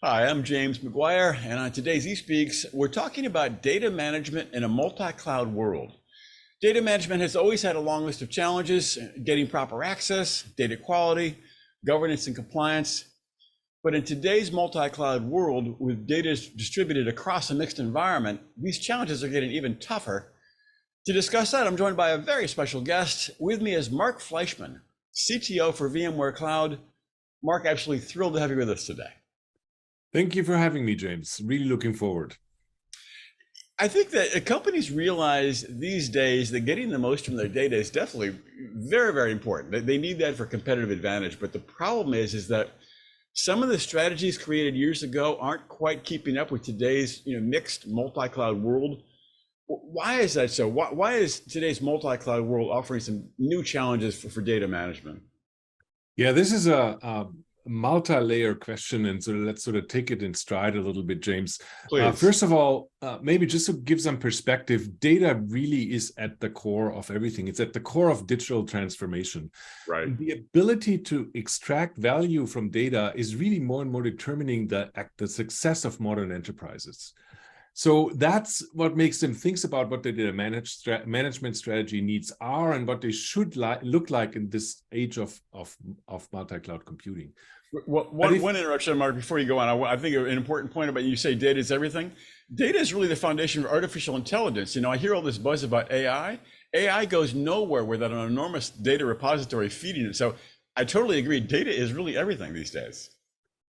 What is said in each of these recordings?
Hi, I'm James McGuire, and on today's eSpeaks, we're talking about data management in a multi-cloud world. Data management has always had a long list of challenges: getting proper access, data quality, governance and compliance. But in today's multi-cloud world, with data distributed across a mixed environment, these challenges are getting even tougher. To discuss that, I'm joined by a very special guest. With me is Marc Fleischmann, CTO for VMware Cloud. Marc, absolutely thrilled to have you with us today. Thank you for having me, James. Really looking forward. I think that companies realize these days that getting the most from their data is definitely very, very important. They need that for competitive advantage. But the problem is that some of the strategies created years ago aren't quite keeping up with today's mixed multi-cloud world. Why is that so? Why is today's multi-cloud world offering some new challenges for data management? Yeah, this is a multi-layer question, and so let's sort of take it in stride a little bit, James. Please. First of all, maybe just to give some perspective, data really is at the core of everything. It's at the core of digital transformation. Right. And the ability to extract value from data is really more and more determining the success of modern enterprises. So that's what makes them think about what their data management strategy needs are and what they should look like in this age of multi-cloud computing. One interruption, Marc, before you go on. I think an important point about you say data is everything. Data is really the foundation of artificial intelligence. I hear all this buzz about AI. AI goes nowhere without an enormous data repository feeding it. So I totally agree. Data is really everything these days.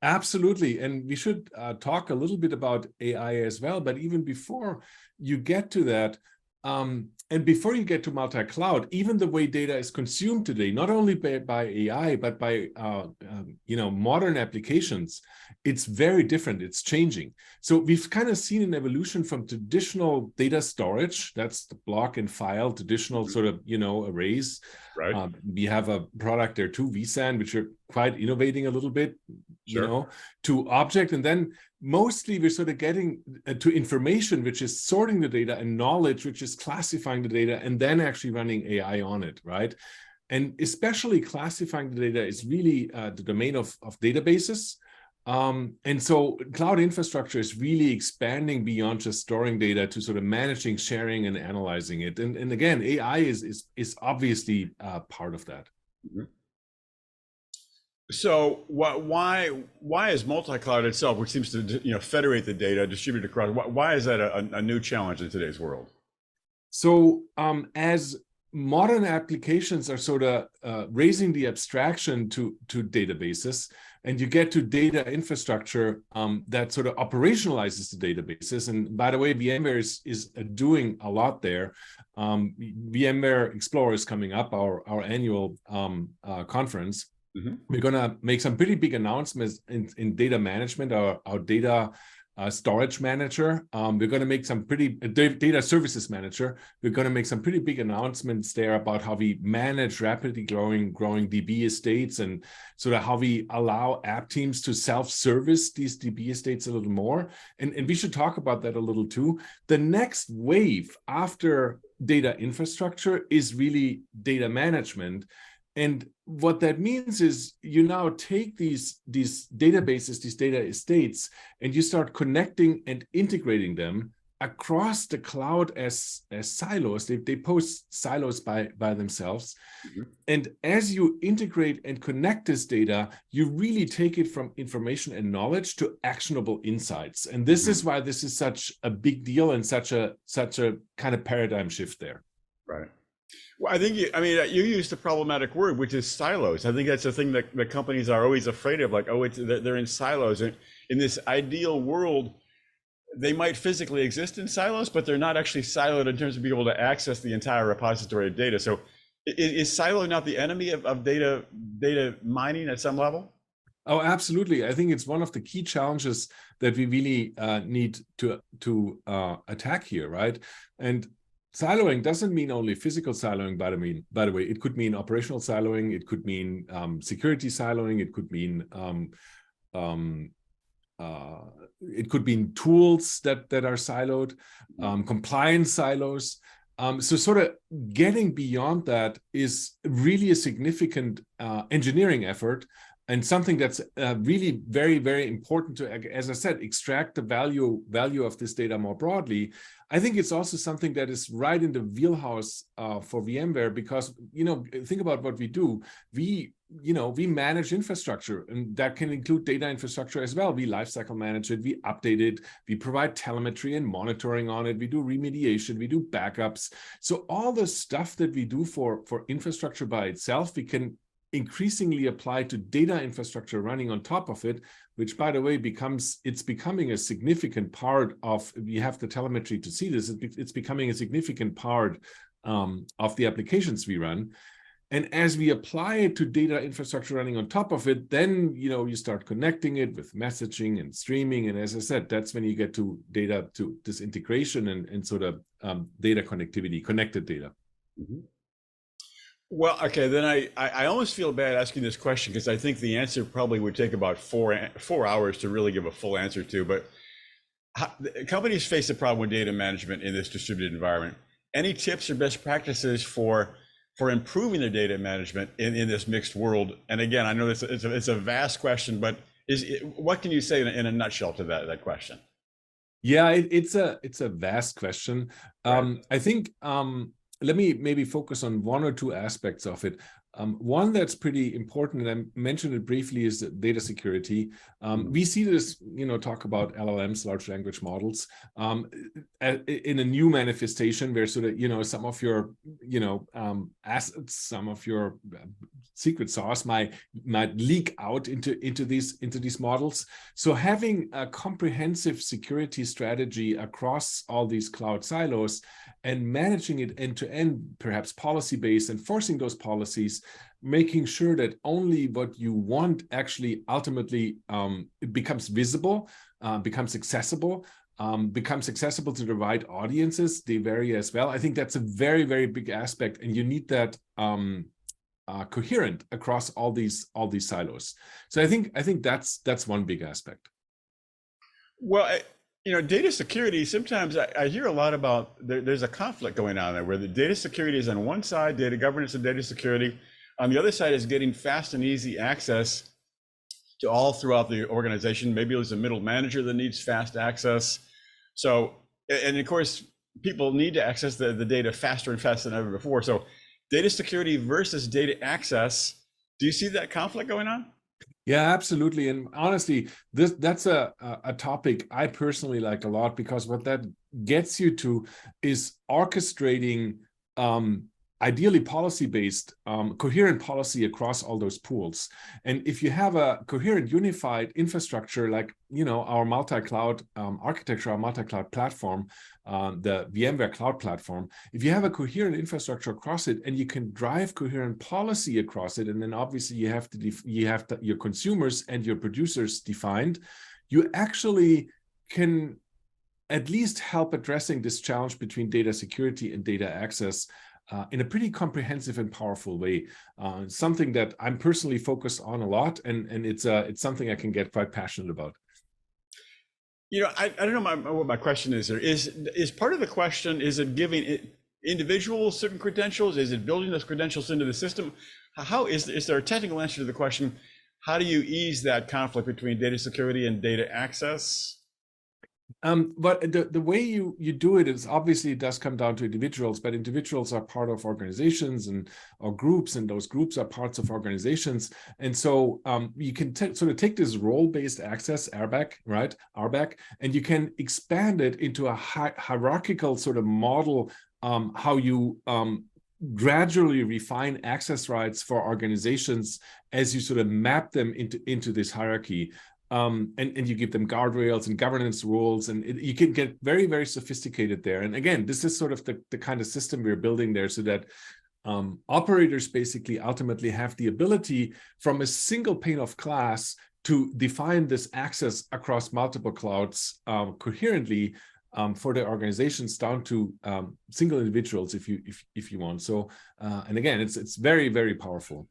Absolutely. And we should talk a little bit about AI as well. But even before you get to that, and before you get to multi-cloud, even the way data is consumed today, not only by AI, but by modern applications, it's very different. It's changing. So we've kind of seen an evolution from traditional data storage, that's the block and file, traditional sort of arrays. Right. We have a product there too, vSAN, which are quite innovating a little bit, Sure. to object, and then mostly we're sort of getting to information, which is sorting the data, and knowledge, which is classifying the data and then actually running AI on it, right? And especially classifying the data is really the domain of databases. And so cloud infrastructure is really expanding beyond just storing data to sort of managing, sharing, and analyzing it. And again, AI is obviously part of that. Mm-hmm. So why is multi-cloud itself, which seems to federate the data, distribute across, why is that a new challenge in today's world? So as modern applications are sort of raising the abstraction to databases, and you get to data infrastructure that sort of operationalizes the databases. And by the way, VMware is doing a lot there. VMware Explorer is coming up, our annual conference. Mm-hmm. We're going to make some pretty big announcements in data management, our data storage manager. We're going to make some pretty data services manager. We're going to make some pretty big announcements there about how we manage rapidly growing DB estates, and sort of how we allow app teams to self-service these DB estates a little more. And we should talk about that a little too. The next wave after data infrastructure is really data management. And what that means is you now take these databases, these data estates, and you start connecting and integrating them across the cloud as silos. They post silos by themselves. Mm-hmm. And as you integrate and connect this data, you really take it from information and knowledge to actionable insights. And this mm-hmm. is why this is such a big deal and such a kind of paradigm shift there. Right. Well, I think you used a problematic word, which is silos. I think that's the thing that the companies are always afraid of, like, they're in silos. And in this ideal world, they might physically exist in silos, but they're not actually siloed in terms of being able to access the entire repository of data. So is silo not the enemy of data mining at some level? Oh, absolutely. I think it's one of the key challenges that we really need to attack here, right? And siloing doesn't mean only physical siloing, by the way. It could mean operational siloing. It could mean security siloing. It could mean tools that are siloed, compliance silos. So sort of getting beyond that is really a significant engineering effort. and something that's really very, very important to, as I said, extract the value of this data more broadly. I think it's also something that is right in the wheelhouse for VMware, because, think about what we do. We manage infrastructure, and that can include data infrastructure as well. We lifecycle manage it, we update it, we provide telemetry and monitoring on it, we do remediation, we do backups. So all the stuff that we do for infrastructure by itself, we can increasingly apply to data infrastructure running on top of it, which, by the way, it's becoming a significant part of, we have the telemetry to see this, it's becoming a significant part of the applications we run. And as we apply it to data infrastructure running on top of it, then you start connecting it with messaging and streaming. And as I said, that's when you get to data, to this integration and sort of data connectivity, connected data. Mm-hmm. Well, okay, then I almost feel bad asking this question, because I think the answer probably would take about four hours to really give a full answer to. But companies face a problem with data management in this distributed environment. Any tips or best practices for improving their data management in this mixed world? And again, I know it's a vast question, but what can you say in a nutshell to that question? Yeah, it's a vast question. Right. I think let me maybe focus on one or two aspects of it. One that's pretty important, and I mentioned it briefly, is data security. We see this, talk about LLMs, large language models, in a new manifestation where sort of, some of your, assets, some of your secret sauce might leak out into these models. So having a comprehensive security strategy across all these cloud silos and managing it end to end, perhaps policy-based, enforcing those policies, making sure that only what you want actually ultimately becomes visible, becomes accessible to the right audiences. They vary as well. I think that's a very, very big aspect, and you need that coherent across all these silos. So I think that's one big aspect. Well, data security, sometimes I hear a lot about there's a conflict going on there, where the data security is on one side, data governance and data security. On the other side is getting fast and easy access to all throughout the organization. Maybe there's a middle manager that needs fast access. So, and of course, people need to access the data faster and faster than ever before. So data security versus data access, do you see that conflict going on? Yeah, absolutely. And honestly, that's a topic I personally like a lot, because what that gets you to is orchestrating ideally policy-based, coherent policy across all those pools. And if you have a coherent, unified infrastructure, like our multi-cloud architecture, our multi-cloud platform, the VMware Cloud Platform, if you have a coherent infrastructure across it and you can drive coherent policy across it, and then obviously you have your consumers and your producers defined, you actually can at least help addressing this challenge between data security and data access in a pretty comprehensive and powerful way. Something that I'm personally focused on a lot, and it's something I can get quite passionate about. I don't know what my question is there. Is part of the question, is it giving individuals certain credentials? Is it building those credentials into the system? How is there a technical answer to the question? How do you ease that conflict between data security and data access? But the way you do it is, obviously it does come down to individuals, but individuals are part of organizations or groups, and those groups are parts of organizations. And so you can sort of take this role-based access, RBAC, and you can expand it into a hierarchical sort of model, how you gradually refine access rights for organizations as you sort of map them into this hierarchy. And you give them guardrails and governance rules, and you can get very, very sophisticated there. And again, this is sort of the kind of system we're building there, so that operators basically ultimately have the ability from a single pane of glass to define this access across multiple clouds coherently for their organizations, down to single individuals, if you want. So, and again, it's very, very powerful.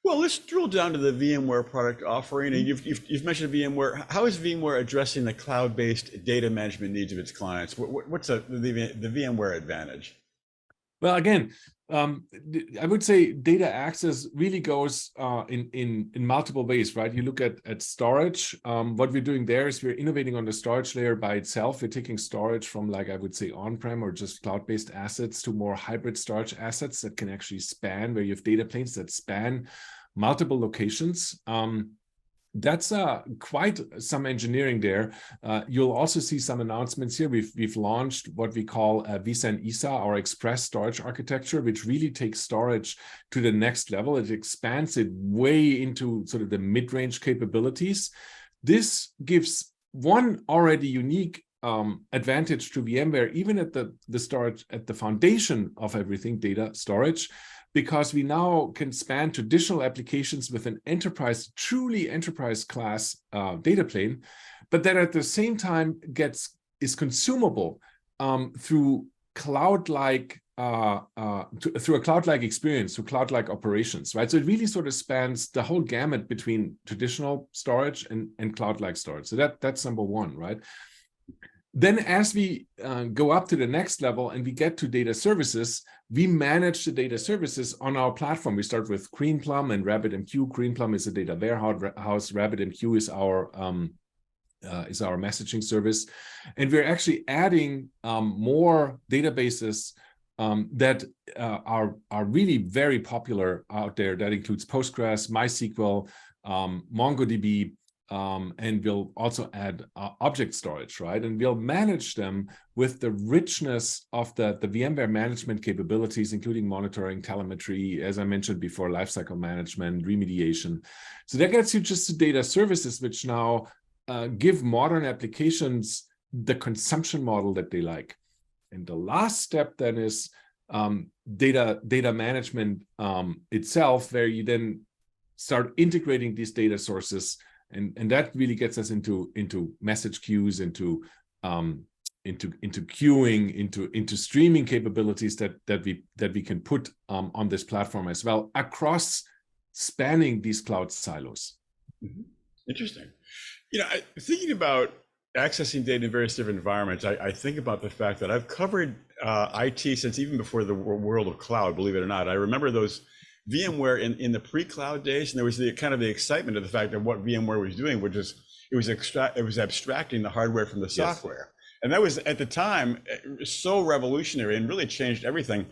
Well, let's drill down to the VMware product offering. And you've mentioned VMware. How is VMware addressing the cloud-based data management needs of its clients? What's the VMware advantage? Well, again, I would say data access really goes in multiple ways, right? You look at storage. What we're doing there is we're innovating on the storage layer by itself. We're taking storage from, like, I would say, on-prem or just cloud-based assets to more hybrid storage assets that can actually span, where you have data planes that span multiple locations. That's quite some engineering there. You'll also see some announcements here. We've launched what we call vSAN ESA, our express storage architecture, which really takes storage to the next level. It expands it way into sort of the mid-range capabilities. This gives one already unique advantage to VMware, even at the storage, at the foundation of everything, data storage, because we now can span traditional applications with an enterprise, truly enterprise class data plane, but that at the same time is consumable through cloud-like through a cloud-like experience, through cloud-like operations, right? So it really sort of spans the whole gamut between traditional storage and cloud-like storage. So that's number one, right? Then as we go up to the next level and we get to data services, we manage the data services on our platform. We start with Greenplum and RabbitMQ. Greenplum is a data warehouse. RabbitMQ is our messaging service. And we're actually adding more databases that are really very popular out there. That includes Postgres, MySQL, MongoDB, and we'll also add object storage, right? And we'll manage them with the richness of the VMware management capabilities, including monitoring, telemetry, as I mentioned before, lifecycle management, remediation. So that gets you just to data services, which now give modern applications the consumption model that they like. And the last step then is data management itself, where you then start integrating these data sources. And that really gets us into message queues, into queuing, into streaming capabilities that we can put on this platform as well, across spanning these cloud silos. Mm-hmm. Interesting. You know, thinking about accessing data in various different environments, I think about the fact that I've covered IT since even before the world of cloud, believe it or not. I remember those VMware in the pre-cloud days, and there was the kind of the excitement of the fact that what VMware was doing, which is it was abstracting the hardware from the software. Yes. And that was at the time so revolutionary and really changed everything.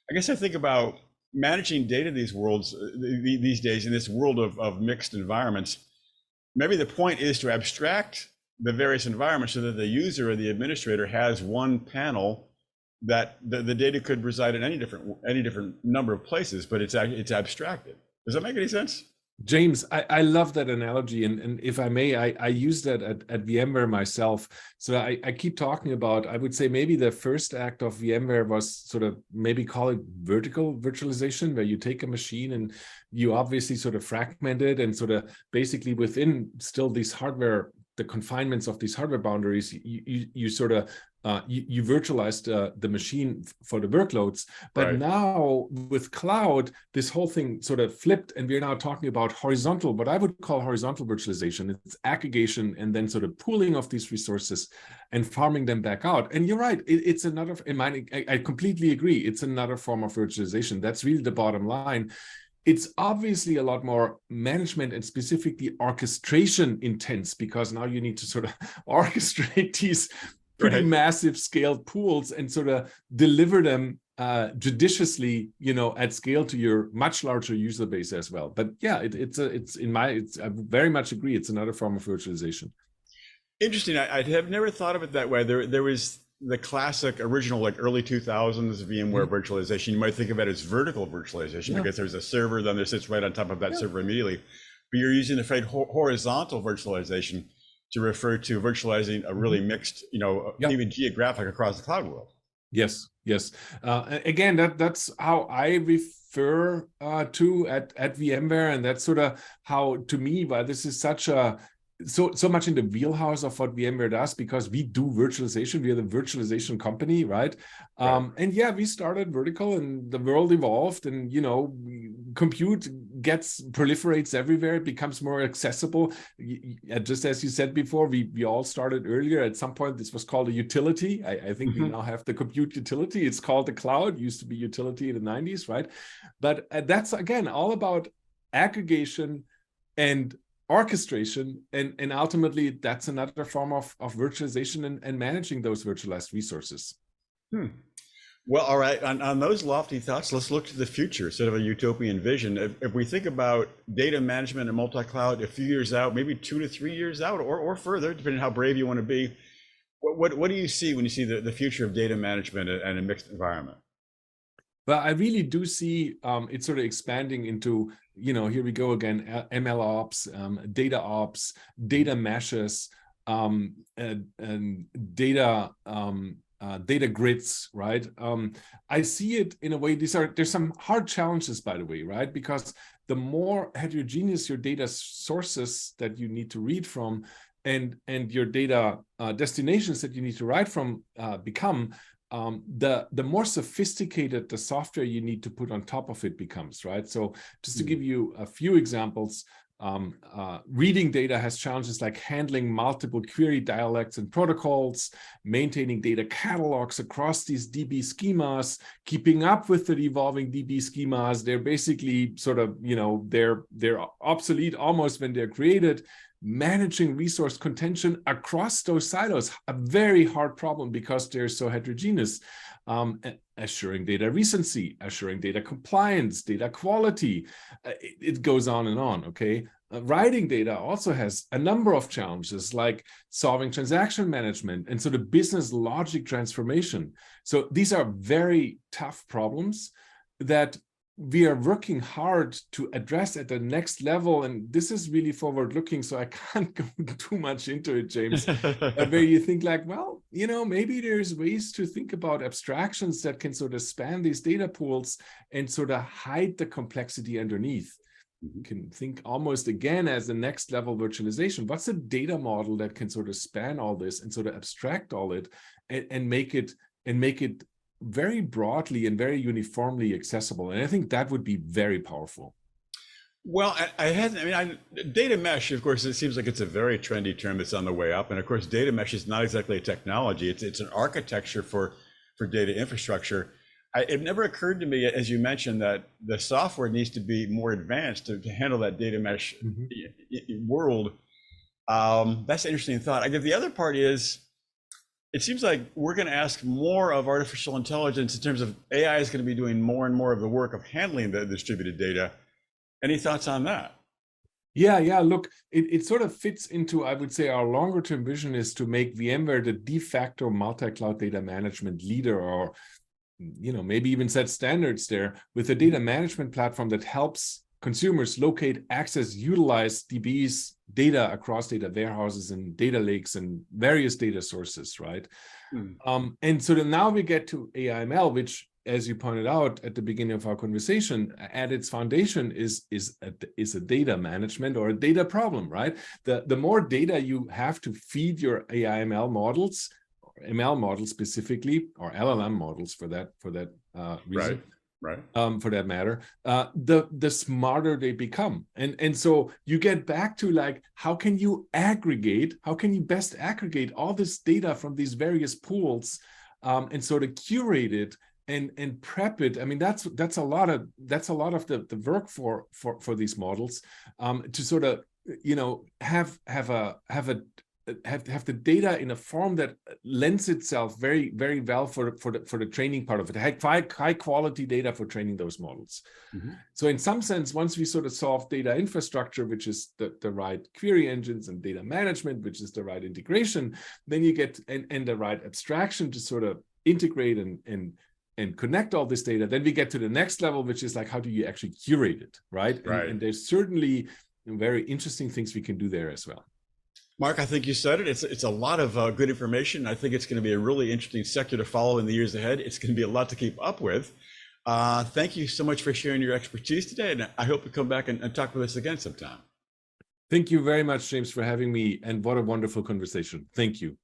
I guess I think about managing data these days in this world of mixed environments. Maybe the point is to abstract the various environments so that the user or the administrator has one panel that the data could reside in any different number of places, but it's abstracted. Does that make any sense? James, I love that analogy, and if I may, I use that at VMware myself. So I keep talking about, I would say maybe the first act of VMware was sort of, maybe call it vertical virtualization, where you take a machine and you obviously sort of fragment it, and sort of basically within still these hardware, the confinements of these hardware boundaries, you sort of you virtualized the machine for the workloads. But right now with cloud, this whole thing sort of flipped, and we're now talking about horizontal, what I would call horizontal virtualization. It's aggregation and then sort of pooling of these resources and farming them back out. And you're right, it's another, I completely agree, it's another form of virtualization. That's really the bottom line. It's obviously a lot more management and specifically orchestration intense, because now you need to sort of orchestrate these pretty massive scaled pools and sort of deliver them judiciously, at scale to your much larger user base as well. But yeah, I very much agree. It's another form of virtualization. Interesting. I have never thought of it that way. There was the classic original, like early 2000s VMware virtualization. You might think of it as vertical virtualization because there's a server then that sits right on top of that server immediately. But you're using the phrase horizontal virtualization to refer to virtualizing a really mixed, even geographic across the cloud world. Yes. Again, that's how I refer to at VMware, and that's sort of how, to me, why this is such a so much in the wheelhouse of what VMware does, because we do virtualization. We are the virtualization company, right? And yeah, we started vertical, and the world evolved, and compute proliferates everywhere. It becomes more accessible. Just as you said before, we all started earlier. At some point, this was called a utility. I think we now have the compute utility. It's called the cloud. It used to be utility in the 90s, right? But that's again all about aggregation and orchestration, and ultimately that's another form of virtualization and managing those virtualized resources. Well, all right, on those lofty thoughts, let's look to the future, sort of a utopian vision. If we think about data management and multi-cloud a few years out, maybe 2 to 3 years out, or further, depending on how brave you want to be, what do you see when you see the future of data management and a mixed environment? But I really do see it sort of expanding into, here we go again, ML ops, data ops, data meshes, and data data grids, right? I see it in a way. There's some hard challenges, by the way, right? Because the more heterogeneous your data sources that you need to read from, and your data destinations that you need to write from become, the more sophisticated the software you need to put on top of it becomes, right? So just to give you a few examples, reading data has challenges like handling multiple query dialects and protocols, maintaining data catalogs across these DB schemas, keeping up with the evolving DB schemas. They're basically sort of, they're obsolete almost when they're created. Managing resource contention across those silos, a very hard problem because they're so heterogeneous. Assuring data recency, assuring data compliance, data quality, it goes on and on, okay? Writing data also has a number of challenges, like solving transaction management and sort of business logic transformation. So these are very tough problems that we are working hard to address at the next level. And this is really forward looking, so I can't go too much into it, James, where you think like, well, maybe there's ways to think about abstractions that can sort of span these data pools and sort of hide the complexity underneath. You can think almost again as the next level virtualization. What's a data model that can sort of span all this and sort of abstract all it and make it very broadly and very uniformly accessible? And I think that would be very powerful. Well, data mesh, of course, it seems like it's a very trendy term that's on the way up. And of course, data mesh is not exactly a technology. It's an architecture for data infrastructure. It never occurred to me, as you mentioned, that the software needs to be more advanced to handle that data mesh world. That's an interesting thought. I guess the other part is, it seems like we're going to ask more of artificial intelligence in terms of AI is going to be doing more and more of the work of handling the distributed data. Any thoughts on that? Yeah. Look, it sort of fits into, I would say, our longer term vision is to make VMware the de facto multi-cloud data management leader, or maybe even set standards there with a data management platform that helps consumers locate, access, utilize DBs data across data warehouses and data lakes and various data sources, right? And so then now we get to AI/ML, which, as you pointed out at the beginning of our conversation, at its foundation is a data management or a data problem, right? The more data you have to feed your AI/ML models, ML models specifically, or LLM models for that reason, right. For that matter, the smarter they become. And so you get back to like, how can you best aggregate all this data from these various pools, and sort of curate it and prep it. I mean, that's a lot of the work for these models, to sort of have the data in a form that lends itself very, very well for the training part of it. High quality data for training those models. So in some sense, once we sort of solve data infrastructure, which is the right query engines, and data management, which is the right integration, then you get and the right abstraction to sort of integrate and connect all this data, then we get to the next level, which is like, how do you actually curate it, right? And there's certainly very interesting things we can do there as well. Marc, I think you said it. It's a lot of good information. I think it's going to be a really interesting sector to follow in the years ahead. It's going to be a lot to keep up with. Thank you so much for sharing your expertise today, and I hope you come back and talk with us again sometime. Thank you very much, James, for having me. And what a wonderful conversation. Thank you.